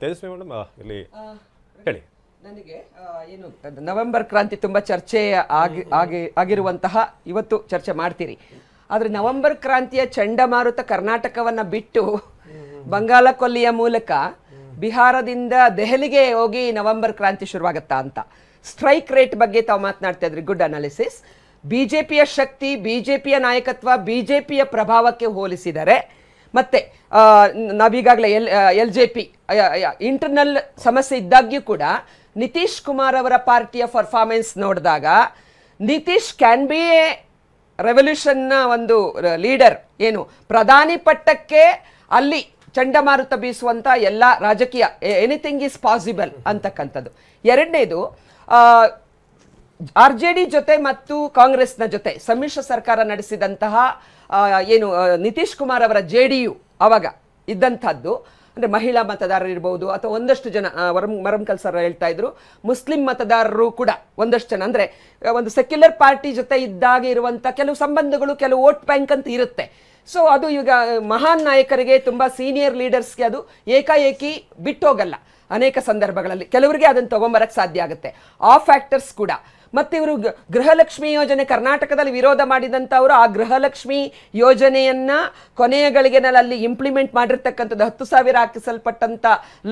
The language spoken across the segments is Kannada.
ತೇಜಸ್ವಿ ಮೇಡಮ್ ಇಲ್ಲಿ ಹೇಳಿ. ನನಗೆ ಏನು ನವೆಂಬರ್ ಕ್ರಾಂತಿ ತುಂಬ ಚರ್ಚೆ ಆಗಿರುವಂತಹ ಇವತ್ತು ಚರ್ಚೆ ಮಾಡ್ತೀರಿ. ಆದರೆ ನವೆಂಬರ್ ಕ್ರಾಂತಿಯ ಚಂಡಮಾರುತ ಕರ್ನಾಟಕವನ್ನು ಬಿಟ್ಟು ಬಂಗಾಳ ಕೊಲ್ಲಿಯ ಮೂಲಕ ಬಿಹಾರದಿಂದ ದೆಹಲಿಗೆ ಹೋಗಿ ನವೆಂಬರ್ ಕ್ರಾಂತಿ ಶುರುವಾಗುತ್ತಾ ಅಂತ. ಸ್ಟ್ರೈಕ್ ರೇಟ್ ಬಗ್ಗೆ ತಾವು ಮಾತನಾಡ್ತಾ ಇದ್ರಿ, ಗುಡ್ ಅನಾಲಿಸಿಸ್. ಬಿಜೆಪಿಯ ಶಕ್ತಿ, ಬಿಜೆಪಿಯ ನಾಯಕತ್ವ, ಬಿಜೆಪಿಯ ಪ್ರಭಾವಕ್ಕೆ ಹೋಲಿಸಿದರೆ ಮತ್ತೆ ನಾವೀಗಾಗಲೇ LJP ಇಂಟರ್ನಲ್ ಸಮಸ್ಯೆ ಇದ್ದಾಗ್ಯೂ ಕೂಡ ನಿತೀಶ್ ಕುಮಾರ್ ಅವರ ಪಾರ್ಟಿಯ ಪರ್ಫಾರ್ಮೆನ್ಸ್ ನೋಡಿದಾಗ ನಿತೀಶ್ ಕ್ಯಾನ್ ಬಿ ಎ ರೆವಲ್ಯೂಷನ್ನ ಒಂದು ಲೀಡರ್. ಏನು ಪ್ರಧಾನಿ ಪಟ್ಟಕ್ಕೆ ಅಲ್ಲಿ ಚಂಡಮಾರುತ ಬೀಸುವಂಥ ಎಲ್ಲ ರಾಜಕೀಯ ಎನಿಥಿಂಗ್ ಈಸ್ ಪಾಸಿಬಲ್ ಅಂತಕ್ಕಂಥದ್ದು. ಎರಡನೇದು, RJD ಜೊತೆ ಮತ್ತು ಕಾಂಗ್ರೆಸ್ನ ಜೊತೆ ಸಮ್ಮಿಶ್ರ ಸರ್ಕಾರ ನಡೆಸಿದಂತಹ ಏನು ನಿತೀಶ್ ಕುಮಾರ್ ಅವರ JDU ಅವಾಗ ಇದ್ದಂಥದ್ದು, ಅಂದರೆ ಮಹಿಳಾ ಮತದಾರರು ಇರ್ಬೋದು ಅಥವಾ ಒಂದಷ್ಟು ಜನ ಮರಂಕಲ್ ಸರ್ ಹೇಳ್ತಾ ಇದ್ರು ಮುಸ್ಲಿಂ ಮತದಾರರು ಕೂಡ ಒಂದಷ್ಟು ಜನ, ಅಂದರೆ ಒಂದು ಸೆಕ್ಯುಲರ್ ಪಾರ್ಟಿ ಜೊತೆ ಇದ್ದಾಗ ಇರುವಂಥ ಕೆಲವು ಸಂಬಂಧಗಳು, ಕೆಲವು ವೋಟ್ ಬ್ಯಾಂಕ್ ಅಂತ ಇರುತ್ತೆ. ಸೊ ಅದು ಈಗ ಮಹಾನ್ ನಾಯಕರಿಗೆ, ತುಂಬ ಸೀನಿಯರ್ ಲೀಡರ್ಸ್ಗೆ ಅದು ಏಕಾಏಕಿ ಬಿಟ್ಟೋಗಲ್ಲ. ಅನೇಕ ಸಂದರ್ಭಗಳಲ್ಲಿ ಕೆಲವರಿಗೆ ಅದನ್ನು ತಗೊಂಬರಕ್ಕೆ ಸಾಧ್ಯ ಆಗುತ್ತೆ. ಆ ಫ್ಯಾಕ್ಟರ್ಸ್ ಕೂಡ. ಮತ್ತು ಇವರು ಗೃಹಲಕ್ಷ್ಮಿ ಯೋಜನೆ ಕರ್ನಾಟಕದಲ್ಲಿ ವಿರೋಧ ಮಾಡಿದಂಥವರು ಆ ಗೃಹಲಕ್ಷ್ಮಿ ಯೋಜನೆಯನ್ನು ಕೊನೆಯ ಗಳಿಗೆನಲ್ಲಿ ಇಂಪ್ಲಿಮೆಂಟ್ ಮಾಡಿರ್ತಕ್ಕಂಥದ್ದು 10,000 ಹಾಕಿಸಲ್ಪಟ್ಟಂಥ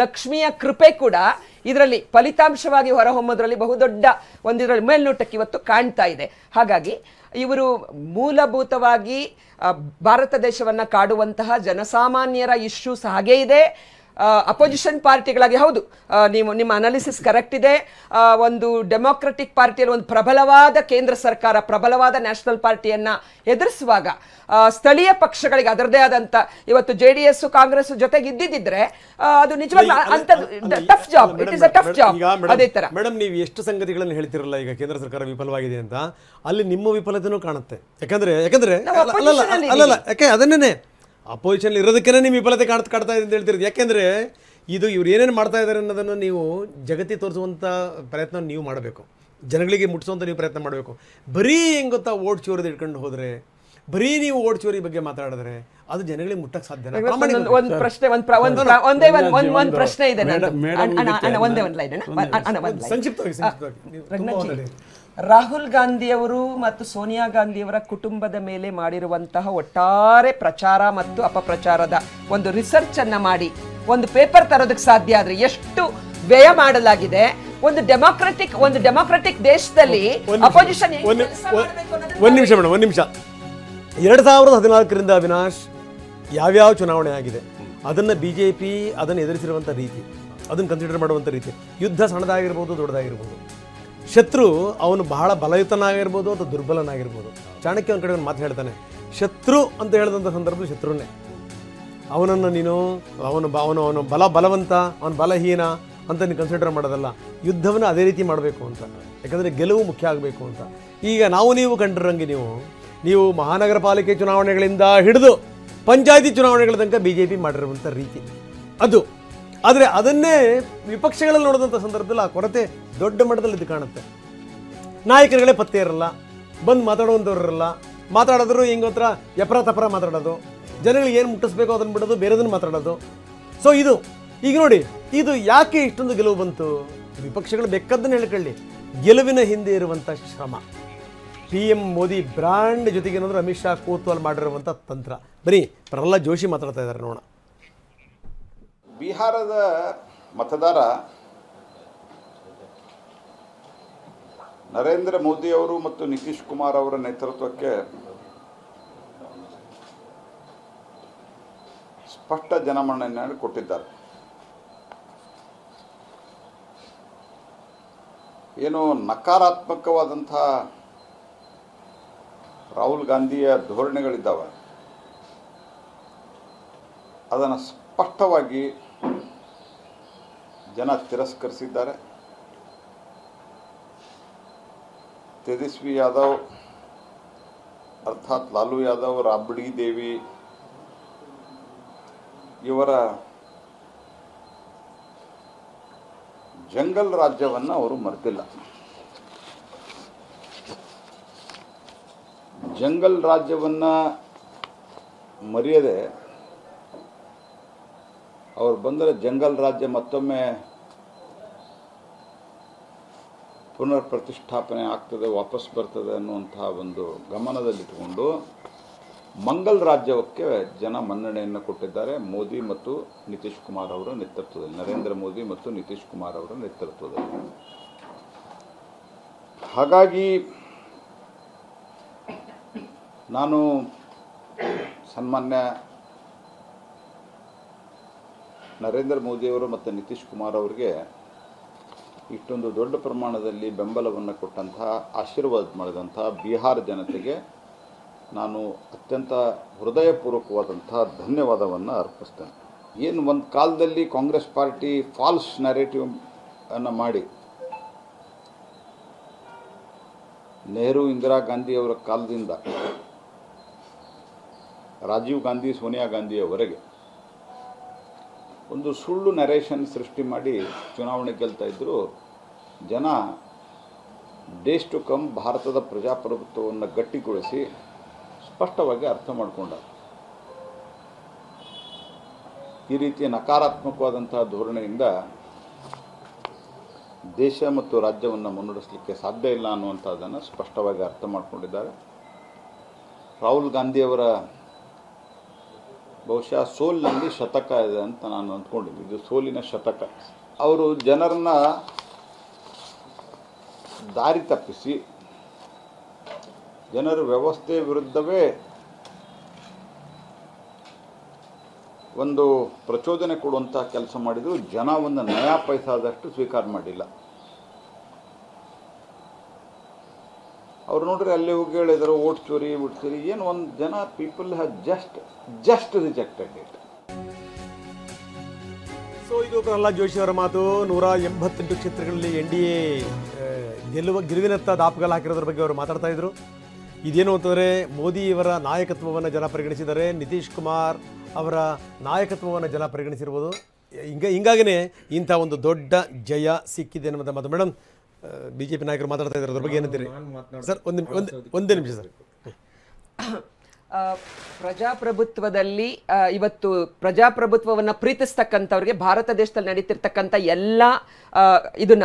ಲಕ್ಷ್ಮಿಯ ಕೃಪೆ ಕೂಡ ಇದರಲ್ಲಿ ಫಲಿತಾಂಶವಾಗಿ ಹೊರಹೊಮ್ಮೋದ್ರಲ್ಲಿ ಬಹುದೊಡ್ಡ ಒಂದಿದ್ರಲ್ಲಿ ಮೇಲ್ನೋಟಕ್ಕೆ ಇವತ್ತು ಕಾಣ್ತಾ ಇದೆ. ಹಾಗಾಗಿ ಇವರು ಮೂಲಭೂತವಾಗಿ ಭಾರತ ದೇಶವನ್ನು ಕಾಡುವಂತಹ ಜನಸಾಮಾನ್ಯರ ಇಶ್ಯೂಸ್ ಹಾಗೇ ಇದೆ. ಅಪೋಸಿಷನ್ ಪಾರ್ಟಿಗಳಾಗಿ ಹೌದು, ನಿಮ್ಮ ಅನಾಲಿಸಿಸ್ ಕರೆಕ್ಟ್ ಇದೆ. ಒಂದು ಡೆಮೋಕ್ರೆಟಿಕ್ ಪಾರ್ಟಿಯಲ್ಲಿ ಒಂದು ಪ್ರಬಲವಾದ ಕೇಂದ್ರ ಸರ್ಕಾರ, ಪ್ರಬಲವಾದ ನ್ಯಾಷನಲ್ ಪಾರ್ಟಿಯನ್ನು ಎದುರಿಸುವಾಗ ಸ್ಥಳೀಯ ಪಕ್ಷಗಳಿಗೆ ಅದರದೇ ಆದಂಥ ಇವತ್ತು JDS ಕಾಂಗ್ರೆಸ್ ಜೊತೆಗೆ ಇದ್ದಿದ್ದರೆ ಅದು ನಿಜವಾಗ್ಲೂ tough job. It is a tough job. ಅದೇ ತರ ಮೇಡಮ್, ನೀವು ಎಷ್ಟು ಸಂಗತಿಗಳನ್ನು ಹೇಳ್ತಿರಲ್ಲ, ಈಗ ಕೇಂದ್ರ ಸರ್ಕಾರ ವಿಫಲವಾಗಿದೆ ಅಂತ, ಅಲ್ಲಿ ನಿಮ್ಮ ವಿಫಲತೆನೂ ಕಾಣುತ್ತೆ. ಯಾಕಂದ್ರೆ ಯಾಕೆ ಅದನ್ನೇ ಅಪೋಸಿಷನ್ ಇರೋದಕ್ಕೇ ನೀವು ವಿಫಲತೆ ಕಾಡ್ತಾ ಇದೆ ಅಂತ ಹೇಳ್ತಿರೋದು. ಯಾಕೆಂದರೆ ಇದು ಇವ್ರು ಏನೇನು ಮಾಡ್ತಾ ಇದ್ದಾರೆ ಅನ್ನೋದನ್ನು ನೀವು ಜಗತ್ತಿಗೆ ತೋರಿಸುವಂಥ ಪ್ರಯತ್ನ ನೀವು ಮಾಡಬೇಕು, ಜನಗಳಿಗೆ ಮುಟ್ಟಿಸುವಂಥ ನೀವು ಪ್ರಯತ್ನ ಮಾಡಬೇಕು. ಬರೀ ಹೆಂಗೆ ಗೊತ್ತಾ, ಓಟ್ ಚೋರಿದ ಇಟ್ಕೊಂಡು ಹೋದರೆ, ಬರೀ ನೀವು ಓಟ್ ಚೋರಿ ಬಗ್ಗೆ ಮಾತಾಡಿದ್ರೆ ಅದು ಜನಗಳಿಗೆ ಮುಟ್ಟಕ್ಕೆ ಸಾಧ್ಯ. ಒಂದು ಪ್ರಶ್ನೆ, ಒಂದು ಪ್ರಶ್ನೆ ಇದೆ. ರಾಹುಲ್ ಗಾಂಧಿಯವರು ಮತ್ತು ಸೋನಿಯಾ ಗಾಂಧಿಯವರ ಕುಟುಂಬದ ಮೇಲೆ ಮಾಡಿರುವಂತಹ ಒಟ್ಟಾರೆ ಪ್ರಚಾರ ಮತ್ತು ಅಪಪ್ರಚಾರದ ಒಂದು ರಿಸರ್ಚ್ ಅನ್ನ ಮಾಡಿ ಒಂದು ಪೇಪರ್ ತರೋದಕ್ಕೆ ಸಾಧ್ಯ ಆದ್ರೆ ಎಷ್ಟು ವ್ಯಯ ಮಾಡಲಾಗಿದೆ. ಒಂದು ಡೆಮೋಕ್ರೆಟಿಕ್ ದೇಶದಲ್ಲಿ ಅಪೋಸಿಷನ್. ಒಂದು ನಿಮಿಷ ಮೇಡಮ್, ಒಂದು ನಿಮಿಷ. 2014ರಿಂದ ಅವಿನಾಶ್ ಯಾವ್ಯಾವ ಚುನಾವಣೆ ಆಗಿದೆ ಅದನ್ನು BJP ಅದನ್ನು ಎದುರಿಸಿರುವಂಥ ರೀತಿ, ಅದನ್ನು ಕನ್ಸಿಡರ್ ಮಾಡುವಂಥ ರೀತಿ, ಯುದ್ಧ ಸಣ್ಣದಾಗಿರ್ಬೋದು ದೊಡ್ಡದಾಗಿರ್ಬೋದು, ಶತ್ರು ಅವನು ಬಹಳ ಬಲಯುತನಾಗಿರ್ಬೋದು ಅಥವಾ ದುರ್ಬಲನಾಗಿರ್ಬೋದು. ಚಾಣಕ್ಯ ಒಂದು ಕಡೆ ಒಂದು ಮಾತು ಹೇಳ್ತಾನೆ, ಶತ್ರು ಅಂತ ಹೇಳಿದಂಥ ಸಂದರ್ಭದಲ್ಲಿ ಶತ್ರುನೇ ಅವನನ್ನು ನೀನು ಅವನು ಬಲವಂತ, ಅವನು ಬಲಹೀನ ಅಂತ ನೀನು ಕನ್ಸಿಡರ್ ಮಾಡೋದಲ್ಲ. ಯುದ್ಧವನ್ನು ಅದೇ ರೀತಿ ಮಾಡಬೇಕು ಅಂತ, ಯಾಕಂದರೆ ಗೆಲುವು ಮುಖ್ಯ ಆಗಬೇಕು ಅಂತ. ಈಗ ನೀವು ಕಂಡಿರಂಗೆ ನೀವು ಮಹಾನಗರ ಪಾಲಿಕೆ ಚುನಾವಣೆಗಳಿಂದ ಹಿಡಿದು ಪಂಚಾಯತಿ ಚುನಾವಣೆಗಳ ತನಕ BJP ಮಾಡಿರುವಂಥ ರೀತಿ ಅದು. ಆದರೆ ಅದನ್ನೇ ವಿಪಕ್ಷಗಳಲ್ಲಿ ನೋಡಿದಂಥ ಸಂದರ್ಭದಲ್ಲಿ ಆ ಕೊರತೆ ದೊಡ್ಡ ಮಟ್ಟದಲ್ಲಿ ಇದು ಕಾಣುತ್ತೆ. ನಾಯಕರುಗಳೇ ಪತ್ತೆ ಇರಲ್ಲ, ಬಂದು ಮಾತಾಡುವಂಥವ್ರು ಇರಲ್ಲ, ಮಾತಾಡಿದ್ರು ಹಿಂಗೋತ್ರ ಎಪರ ತಪರ ಮಾತಾಡೋದು, ಜನಗಳಿಗೆ ಏನು ಮುಟ್ಟಿಸ್ಬೇಕೋ ಅದನ್ನು ಬಿಡೋದು, ಬೇರೆದನ್ನು ಮಾತಾಡೋದು. ಸೊ ಇದು ಈಗ ನೋಡಿ, ಇದು ಯಾಕೆ ಇಷ್ಟೊಂದು ಗೆಲುವು ಬಂತು? ವಿಪಕ್ಷಗಳು ಬೇಕಾದ್ದನ್ನು ಹೇಳ್ಕೊಳ್ಳಿ, ಗೆಲುವಿನ ಹಿಂದೆ ಇರುವಂಥ ಶ್ರಮ. PM ಮೋದಿ ಬ್ರ್ಯಾಂಡ್ ಜೊತೆಗೆ ಏನಂದ್ರೆ ಅಮಿತ್ ಶಾ ಕೋತ್ವಾಲ್ ಮಾಡಿರುವಂಥ ತಂತ್ರ. ಬರೀ ಪ್ರಹ್ಲಾದ್ ಜೋಶಿ ಮಾತಾಡ್ತಾ ಇದ್ದಾರೆ ನೋಡೋಣ. ಬಿಹಾರದ ಮತದಾರ ನರೇಂದ್ರ ಮೋದಿ ಅವರು ಮತ್ತು ನಿತೀಶ್ ಕುಮಾರ್ ಅವರ ನೇತೃತ್ವಕ್ಕೆ ಸ್ಪಷ್ಟ ಜನಮನ್ನಣೆಯನ್ನು ಕೊಟ್ಟಿದ್ದಾರೆ. ಏನು ನಕಾರಾತ್ಮಕವಾದಂಥ ರಾಹುಲ್ ಗಾಂಧಿಯ ಧೋರಣೆಗಳಿದ್ದಾವೆ, ಅದನ್ನು ಸ್ಪಷ್ಟವಾಗಿ ಜನ ತಿರಸ್ಕರಿಸಿದ್ದಾರೆ. ತೇಜಸ್ವಿ ಯಾದವ್ ಅರ್ಥಾತ್ ಲಾಲು ಯಾದವ್, ರಾಬ್ಡಿ ದೇವಿ ಇವರ ಜಂಗಲ್ ರಾಜ್ಯವನ್ನು ಅವರು ಮರೆತಿಲ್ಲ. ಜಂಗಲ್ ರಾಜ್ಯವನ್ನು ಮರೆಯದೆ ಅವ್ರು ಬಂದರೆ ಜಂಗಲ್ ರಾಜ್ಯ ಮತ್ತೊಮ್ಮೆ ಪುನರ್ ಪ್ರತಿಷ್ಠಾಪನೆ ಆಗ್ತದೆ, ವಾಪಸ್ ಬರ್ತದೆ ಅನ್ನುವಂತಹ ಒಂದು ಗಮನದಲ್ಲಿಟ್ಟುಕೊಂಡು ಮಂಗಲ್ ರಾಜ್ಯಕ್ಕೆ ಜನ ಮನ್ನಣೆಯನ್ನು ಕೊಟ್ಟಿದ್ದಾರೆ. ಮೋದಿ ಮತ್ತು ನಿತೀಶ್ ಕುಮಾರ್ ಅವರ ನೇತೃತ್ವದಲ್ಲಿ, ನರೇಂದ್ರ ಮೋದಿ ಮತ್ತು ನಿತೀಶ್ ಕುಮಾರ್ ಅವರ ನೇತೃತ್ವದಲ್ಲಿ. ಹಾಗಾಗಿ ನಾನು ಸನ್ಮಾನ್ಯ ನರೇಂದ್ರ ಮೋದಿಯವರು ಮತ್ತು ನಿತೀಶ್ ಕುಮಾರ್ ಅವರಿಗೆ ಇಷ್ಟೊಂದು ದೊಡ್ಡ ಪ್ರಮಾಣದಲ್ಲಿ ಬೆಂಬಲವನ್ನು ಕೊಟ್ಟಂತಹ, ಆಶೀರ್ವಾದ ಮಾಡಿದಂತಹ ಬಿಹಾರ ಜನತೆಗೆ ನಾನು ಅತ್ಯಂತ ಹೃದಯಪೂರ್ವಕವಾದಂತಹ ಧನ್ಯವಾದವನ್ನು ಅರ್ಪಿಸ್ತೇನೆ. ಏನು ಒಂದು ಕಾಲದಲ್ಲಿ ಕಾಂಗ್ರೆಸ್ ಪಾರ್ಟಿ ಫಾಲ್ಸ್ ನ್ಯಾರೇಟಿವ್ ಅನ್ನು ಮಾಡಿ ನೆಹರು ಇಂದಿರಾ ಗಾಂಧಿಯವರ ಕಾಲದಿಂದ ರಾಜೀವ್ ಗಾಂಧಿ ಸೋನಿಯಾ ಗಾಂಧಿಯವರೆಗೆ ಒಂದು ಸುಳ್ಳು ನರೇಷನ್ ಸೃಷ್ಟಿ ಮಾಡಿ ಚುನಾವಣೆ ಗೆಲ್ತಾ ಇದ್ದರು. ಜನ ಡೇಸ್ ಟು ಕಮ್ ಭಾರತದ ಪ್ರಜಾಪ್ರಭುತ್ವವನ್ನು ಗಟ್ಟಿಗೊಳಿಸಿ ಸ್ಪಷ್ಟವಾಗಿ ಅರ್ಥ ಮಾಡಿಕೊಂಡ. ಈ ರೀತಿಯ ನಕಾರಾತ್ಮಕವಾದಂತಹ ಧೋರಣೆಯಿಂದ ದೇಶ ಮತ್ತು ರಾಜ್ಯವನ್ನು ಮುನ್ನಡೆಸಲಿಕ್ಕೆ ಸಾಧ್ಯ ಇಲ್ಲ ಅನ್ನುವಂಥದ್ದನ್ನು ಸ್ಪಷ್ಟವಾಗಿ ಅರ್ಥ ಮಾಡಿಕೊಂಡಿದ್ದಾರೆ. ರಾಹುಲ್ ಗಾಂಧಿಯವರ ಬಹುಶಃ ಸೋಲಿನಲ್ಲಿ ಶತಕ ಇದೆ ಅಂತ ನಾನು ಅಂದ್ಕೊಂಡಿದ್ದೆ. ಇದು ಸೋಲಿನ ಶತಕ. ಅವರು ಜನರನ್ನ ದಾರಿ ತಪ್ಪಿಸಿ ಜನರ ವ್ಯವಸ್ಥೆ ವಿರುದ್ಧವೇ ಒಂದು ಪ್ರಚೋದನೆ ಕೊಡುವಂಥ ಕೆಲಸ ಮಾಡಿದ್ರು. ಜನ ಒಂದು ನಯಾ ಪೈಸಾದಷ್ಟು ಸ್ವೀಕಾರ ಮಾಡಿಲ್ಲ. ಅವ್ರು ನೋಡ್ರಿ ಅಲ್ಲಿ ಹೋಗಿ ಹೇಳಿದ್ರು ಓಟ್ ಚೋರಿ ಏನು ಒಂದು ಜನ people have just rejected it. So ಇದು ಪ್ರಹ್ಲಾದ್ ಜೋಶಿ ಅವರ ಮಾತು. 188 ಕ್ಷೇತ್ರಗಳಲ್ಲಿ NDA ಗೆಲುವಿನತ್ತ ದಾಪುಗಾಲು ಹಾಕಿರೋದ್ರ ಬಗ್ಗೆ ಅವರು ಮಾತಾಡ್ತಾ ಇದ್ರು. ಇದೇನು ಅಂತಂದರೆ ಮೋದಿಯವರ ನಾಯಕತ್ವವನ್ನು ಜನ ಪರಿಗಣಿಸಿದ್ದಾರೆ, ನಿತೀಶ್ ಕುಮಾರ್ ಅವರ ನಾಯಕತ್ವವನ್ನು ಜನ ಪರಿಗಣಿಸಿರ್ಬೋದು. ಹಿಂಗಾಗಿನೇ ಇಂಥ ಒಂದು ದೊಡ್ಡ ಜಯ ಸಿಕ್ಕಿದೆ ಅನ್ನುವಂಥ ಮಾತು. ಮೇಡಮ್, BJP ನಾಯಕರು ಮಾತಾಡ್ತಾ ಇದ್ದಾರೆ, ಅದ್ರ ಬಗ್ಗೆ ಏನಂತೀರಿ ಸರ್? ಒಂದೇ ನಿಮಿಷ ಸರ್. ಪ್ರಜಾಪ್ರಭುತ್ವದಲ್ಲಿ ಇವತ್ತು ಪ್ರಜಾಪ್ರಭುತ್ವವನ್ನು ಪ್ರೀತಿಸ್ತಕ್ಕಂಥವ್ರಿಗೆ ಭಾರತ ದೇಶದಲ್ಲಿ ನಡೀತಿರ್ತಕ್ಕಂಥ ಎಲ್ಲ ಇದನ್ನ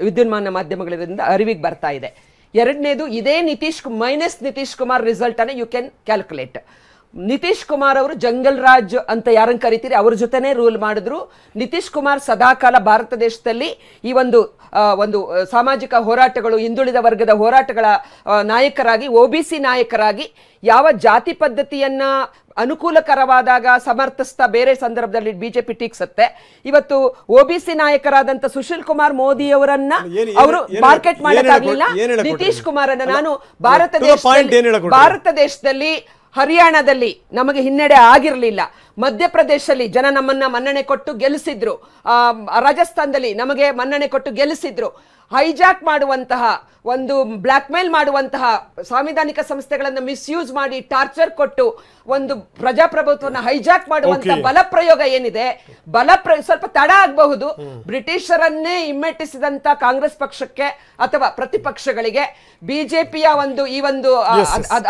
ವಿದ್ಯುನ್ಮಾನ ಮಾಧ್ಯಮಗಳಿಂದ ಅರಿವಿಗೆ ಬರ್ತಾ ಇದೆ. ಎರಡನೇದು, ಇದೇ ನಿತೀಶ್ ಕುಮಾರ್ ರಿಸಲ್ಟ್ ಅನ್ನ you can calculate. Nitish Kumar ಅವರು ಜಂಗಲ್ ರಾಜ್ ಅಂತ ಯಾರನ್ನು ಕರಿತೀರಿ ಅವ್ರ ಜೊತೆನೇ ರೂಲ್ ಮಾಡಿದ್ರು. ನಿತೀಶ್ ಕುಮಾರ್ ಸದಾಕಾಲ ಭಾರತ ದೇಶದಲ್ಲಿ ಈ ಒಂದು ಸಾಮಾಜಿಕ ಹೋರಾಟಗಳು, ಹಿಂದುಳಿದ ವರ್ಗದ ಹೋರಾಟಗಳ ನಾಯಕರಾಗಿ, OBC ನಾಯಕರಾಗಿ, ಯಾವ ಜಾತಿ ಪದ್ಧತಿಯನ್ನ ಅನುಕೂಲಕರವಾದಾಗ ಸಮರ್ಥಿಸ್ತಾ ಬೇರೆ ಸಂದರ್ಭದಲ್ಲಿ BJP ಟೀಕ್ಸುತ್ತೆ. ಇವತ್ತು OBC ನಾಯಕರಾದಂತ ಸುಶೀಲ್ ಕುಮಾರ್ ಮೋದಿ ಅವರನ್ನ ಅವರು ಮಾರ್ಕೆಟ್ ಮಾಡಕ್ಕಾಗಲಿಲ್ಲ. ನಿತೀಶ್ ಕುಮಾರನ್ನ ನಾನು ಭಾರತ ದೇಶದಲ್ಲಿ ಹರಿಯಾಣದಲ್ಲಿ ನಮಗೆ ಹಿನ್ನಡೆ ಆಗಿರಲಿಲ್ಲ, ಮಧ್ಯಪ್ರದೇಶದಲ್ಲಿ ಜನ ನಮ್ಮನ್ನ ಮನ್ನಣೆ ಕೊಟ್ಟು ಗೆಲ್ಲಿಸಿದ್ರು, ರಾಜಸ್ಥಾನದಲ್ಲಿ ನಮಗೆ ಮನ್ನಣೆ ಕೊಟ್ಟು ಗೆಲ್ಲಿಸಿದ್ರು. ಹೈಜಾಕ್ ಮಾಡುವಂತಹ, ಒಂದು ಬ್ಲ್ಯಾಕ್ ಮೇಲ್ ಮಾಡುವಂತಹ, ಸಾಂವಿಧಾನಿಕ ಸಂಸ್ಥೆಗಳನ್ನು ಮಿಸ್ಯೂಸ್ ಮಾಡಿ ಟಾರ್ಚರ್ ಕೊಟ್ಟು ಒಂದು ಪ್ರಜಾಪ್ರಭುತ್ವವನ್ನು ಹೈಜಾಕ್ ಮಾಡುವಂತಹ ಬಲ ಪ್ರಯೋಗ ಏನಿದೆ, ಸ್ವಲ್ಪ ತಡ ಆಗಬಹುದು. ಬ್ರಿಟಿಷರನ್ನೇ ಹಿಮ್ಮೆಟ್ಟಿಸಿದಂತ ಕಾಂಗ್ರೆಸ್ ಪಕ್ಷಕ್ಕೆ ಅಥವಾ ಪ್ರತಿಪಕ್ಷಗಳಿಗೆ BJPಯ ಈ ಒಂದು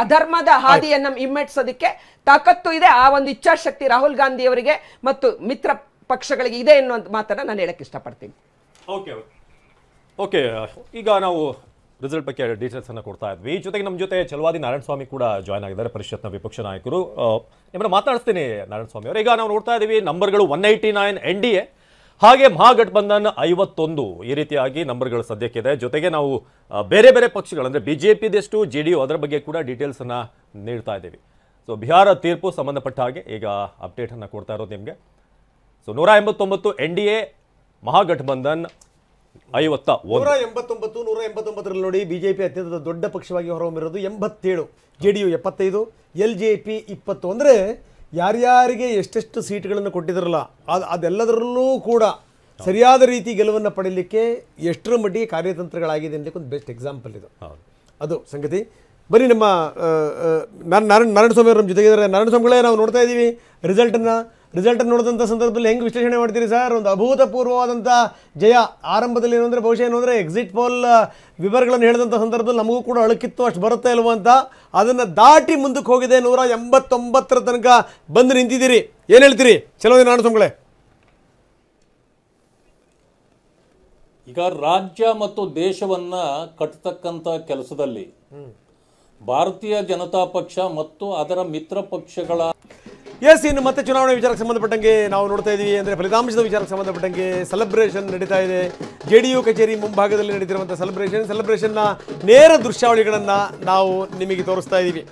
ಅಧರ್ಮದ ಹಾದಿಯನ್ನು ಹಿಮ್ಮೆಟ್ಟಿಸೋದಕ್ಕೆ ತಾಕತ್ತು ಇದೆ. ಆ ಒಂದು ಇಚ್ಛಾಶಕ್ತಿ ರಾಹುಲ್ ಗಾಂಧಿ ಅವರಿಗೆ ಮತ್ತು ಮಿತ್ರ ಪಕ್ಷಗಳಿಗೆ ಇದೆ ಎನ್ನುವಂತ ಮಾತನ್ನ ನಾನು ಹೇಳಕ್ ಇಷ್ಟಪಡ್ತೀನಿ. ಓಕೆ, ಈಗ ನಾವು ರಿಸಲ್ಟ್ ಬಗ್ಗೆ ಡೀಟೇಲ್ಸ್ ಅನ್ನು ಕೊಡ್ತಾ ಇದ್ವಿ. ಜೊತೆಗೆ ನಮ್ಮ ಜೊತೆ ಛಲವಾದಿ ನಾರಾಯಣಸ್ವಾಮಿ ಕೂಡ ಜಾಯ್ನ್ ಆಗಿದ್ದಾರೆ, ಪರಿಷತ್ನ ವಿಪಕ್ಷ ನಾಯಕರು. ನಿಮ್ಮನ್ನ ಮಾತಾಡಿಸ್ತೀನಿ ನಾರಾಯಣಸ್ವಾಮಿ ಅವರು. ಈಗ ನಾವು ನೋಡ್ತಾ ಇದ್ದೀವಿ ನಂಬರ್ಗಳು 189 NDA, ಹಾಗೆ ಮಹಾಗಠಬಂಧನ್ 51. ಈ ರೀತಿಯಾಗಿ ನಂಬರ್ಗಳು ಸದ್ಯಕ್ಕಿದೆ. ಜೊತೆಗೆ ನಾವು ಬೇರೆ ಬೇರೆ ಪಕ್ಷಗಳು ಅಂದರೆ BJPದೆಷ್ಟು, JDU ಅದರ ಬಗ್ಗೆ ಕೂಡ ಡೀಟೇಲ್ಸ್ ಅನ್ನ ನೀಡ್ತಾ ಇದ್ದೀವಿ. ಸೊ ಬಿಹಾರ ತೀರ್ಪು ಸಂಬಂಧಪಟ್ಟ ಹಾಗೆ ಈಗ ಅಪ್ಡೇಟ್ ಅನ್ನು ಕೊಡ್ತಾ ಇರೋದು ನಿಮಗೆ. ಸೊ 189 NDA, ಮಹಾಗಠಬಂಧನ್ 189ರಲ್ಲಿ ನೋಡಿ BJP ಅತ್ಯಂತ ದೊಡ್ಡ ಪಕ್ಷವಾಗಿ ಹೊರಹೊಮ್ಮಿರೋದು 87, JDU 75, LJP 20. ಅಂದರೆ ಯಾರ್ಯಾರಿಗೆ ಎಷ್ಟೆಷ್ಟು ಸೀಟ್ಗಳನ್ನು ಕೊಟ್ಟಿದ್ರಲ್ಲ ಅದೆಲ್ಲದರಲ್ಲೂ ಕೂಡ ಸರಿಯಾದ ರೀತಿ ಗೆಲುವನ್ನು ಪಡೀಲಿಕ್ಕೆ ಎಷ್ಟರ ಮಟ್ಟಿಗೆ ಕಾರ್ಯತಂತ್ರಗಳಾಗಿದೆ ಅನ್ನಲಿಕ್ಕೆ ಒಂದು ಬೆಸ್ಟ್ ಎಕ್ಸಾಂಪಲ್ ಇದು. ಅದು ಸಂಗತಿ. ಬನ್ನಿ, ನಮ್ಮ ನಾರಾಯಣಸ್ವಾಮಿ ಅವರು ನಮ್ಮ ಜೊತೆಗಿದ್ದಾರೆ. ನಾರಾಯಣಸ್ವಾಮಿಗಳೇ, ನಾವು ನೋಡ್ತಾ ಇದ್ದೀವಿ ರಿಸಲ್ಟನ್ನು ನೋಡಿದಂಥ ಸಂದರ್ಭದಲ್ಲಿ ಹೆಂಗೆ ವಿಶ್ಲೇಷಣೆ ಮಾಡ್ತೀರಿ ಸರ್? ಒಂದು ಅಭೂತಪೂರ್ವವಾದಂಥ ಜಯ. ಆರಂಭದಲ್ಲಿ ಏನು ಅಂದರೆ ಬಹುಶಃ ಏನು ಅಂದರೆ ಎಕ್ಸಿಟ್ ಪೋಲ್ ವಿವರಗಳನ್ನು ಹೇಳಿದಂಥ ಸಂದರ್ಭದಲ್ಲಿ ನಮಗೂ ಕೂಡ ಅಳುಕಿತ್ತು, ಅಷ್ಟು ಬರುತ್ತೆ ಇಲ್ವ ಅಂತ. ಅದನ್ನು ದಾಟಿ ಮುಂದಕ್ಕೆ ಹೋಗಿದೆ, 189 ತನಕ ಬಂದು ನಿಂತಿದ್ದೀರಿ. ಏನು ಹೇಳ್ತೀರಿ ಛಲವಾದಿ ನಾರಾಯಣಸ್ವಾಮಿಗಳೇ? ಈಗ ರಾಜ್ಯ ಮತ್ತು ದೇಶವನ್ನ ಕಟ್ಟತಕ್ಕಂಥ ಕೆಲಸದಲ್ಲಿ ಭಾರತೀಯ ಜನತಾ ಪಕ್ಷ ಮತ್ತು ಅದರ ಮಿತ್ರ ಪಕ್ಷಗಳ ಎಸ್, ಇನ್ನು ಮತ್ತೆ ಚುನಾವಣೆ ವಿಚಾರಕ್ಕೆ ಸಂಬಂಧಪಟ್ಟಂಗೆ ನಾವು ನೋಡ್ತಾ ಇದ್ದೀವಿ ಅಂದರೆ ಫಲಿತಾಂಶದ ವಿಚಾರಕ್ಕೆ ಸಂಬಂಧಪಟ್ಟಂಗೆ ಸೆಲೆಬ್ರೇಷನ್ ನಡೀತಾ ಇದೆ. JDU ಕಚೇರಿ ಮುಂಭಾಗದಲ್ಲಿ ನಡೀತಿರುವಂಥ ಸೆಲೆಬ್ರೇಷನ್ನ ನೇರ ದೃಶ್ಯಾವಳಿಗಳನ್ನು ನಾವು ನಿಮಗೆ ತೋರಿಸ್ತಾ ಇದ್ದೀವಿ.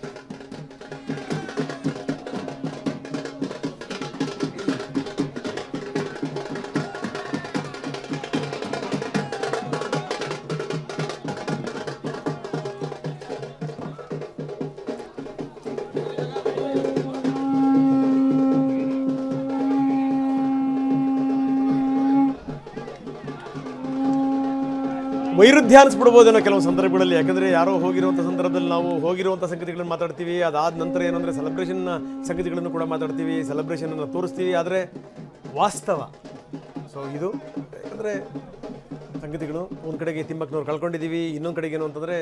ವೈರುಧ್ಯ ಅನಿಸ್ಬಿಡ್ಬೋದೇನೋ ಕೆಲವು ಸಂದರ್ಭಗಳಲ್ಲಿ, ಯಾಕಂದರೆ ಯಾರೋ ಹೋಗಿರುವಂಥ ಸಂದರ್ಭದಲ್ಲಿ ನಾವು ಹೋಗಿರುವಂಥ ಸಂಗತಿಗಳನ್ನು ಮಾತಾಡ್ತೀವಿ, ಅದಾದ ನಂತರ ಏನು ಅಂದರೆ ಸೆಲೆಬ್ರೇಷನ್ ಸಂಗತಿಗಳನ್ನು ಕೂಡ ಮಾತಾಡ್ತೀವಿ, ಸೆಲೆಬ್ರೇಷನನ್ನು ತೋರಿಸ್ತೀವಿ. ಆದರೆ ವಾಸ್ತವ ಇದು ಯಾಕಂದರೆ ಸಂಗತಿಗಳು ಒಂದು ಕಡೆಗೆ ತಿಮ್ಮಕ್ಕನವ್ರು ಕಳ್ಕೊಂಡಿದ್ದೀವಿ, ಇನ್ನೊಂದು ಕಡೆಗೆ ಏನು ಅಂತಂದರೆ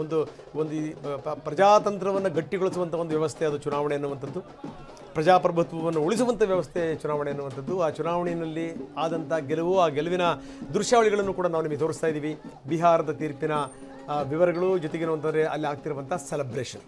ಒಂದು ಪ್ರಜಾತಂತ್ರವನ್ನು ಗಟ್ಟಿಗೊಳಿಸುವಂಥ ಒಂದು ವ್ಯವಸ್ಥೆ ಅದು ಚುನಾವಣೆ ಅನ್ನುವಂಥದ್ದು, ಪ್ರಜಾಪ್ರಭುತ್ವವನ್ನು ಉಳಿಸುವಂಥ ವ್ಯವಸ್ಥೆ ಚುನಾವಣೆ ಅನ್ನುವಂಥದ್ದು. ಆ ಚುನಾವಣೆಯಲ್ಲಿ ಆದಂಥ ಗೆಲುವು, ಆ ಗೆಲುವಿನ ದೃಶ್ಯಾವಳಿಗಳನ್ನು ಕೂಡ ನಾವು ನಿಮಗೆ ತೋರಿಸ್ತಾ ಇದ್ದೀವಿ. ಬಿಹಾರದ ತೀರ್ಪಿನ ವಿವರಗಳು ಜೊತೆಗೇನು ಅಂತಂದರೆ ಅಲ್ಲಿ ಆಗ್ತಿರುವಂಥ ಸೆಲೆಬ್ರೇಷನ್.